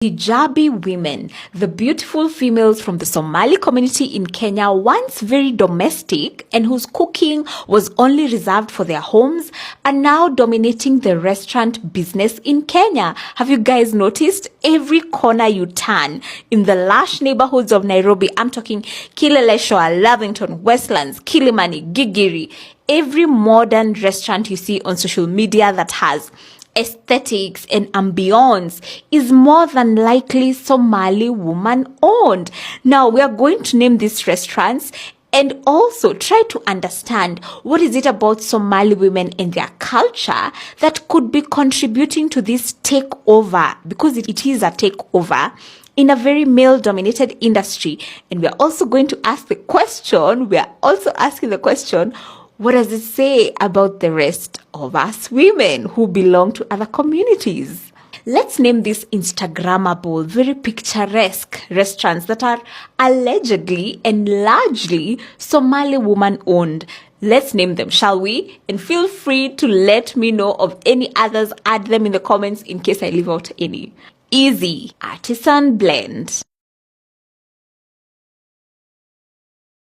Hijabi women, the beautiful females from the Somali community in Kenya, once very domestic and whose cooking was only reserved for their homes, are now dominating the restaurant business in Kenya. Have you guys noticed? Every corner you turn in the lush neighborhoods of Nairobi, I'm talking Kileleshwa, Lavington, Westlands, Kilimani, Gigiri, every modern restaurant you see on social media that has aesthetics and ambience is more than likely Somali woman owned. Now we are going to name these restaurants and also try to understand what is it about Somali women and their culture that could be contributing to this takeover, because it is a takeover in a very male-dominated industry. And we are also going to ask the question, what does it say about the rest of us women who belong to other communities? Let's name these Instagrammable, very picturesque restaurants that are allegedly and largely Somali woman owned. Let's name them, shall we? And feel free to let me know of any others. Add them in the comments in case I leave out any. Easy Artisan Blend.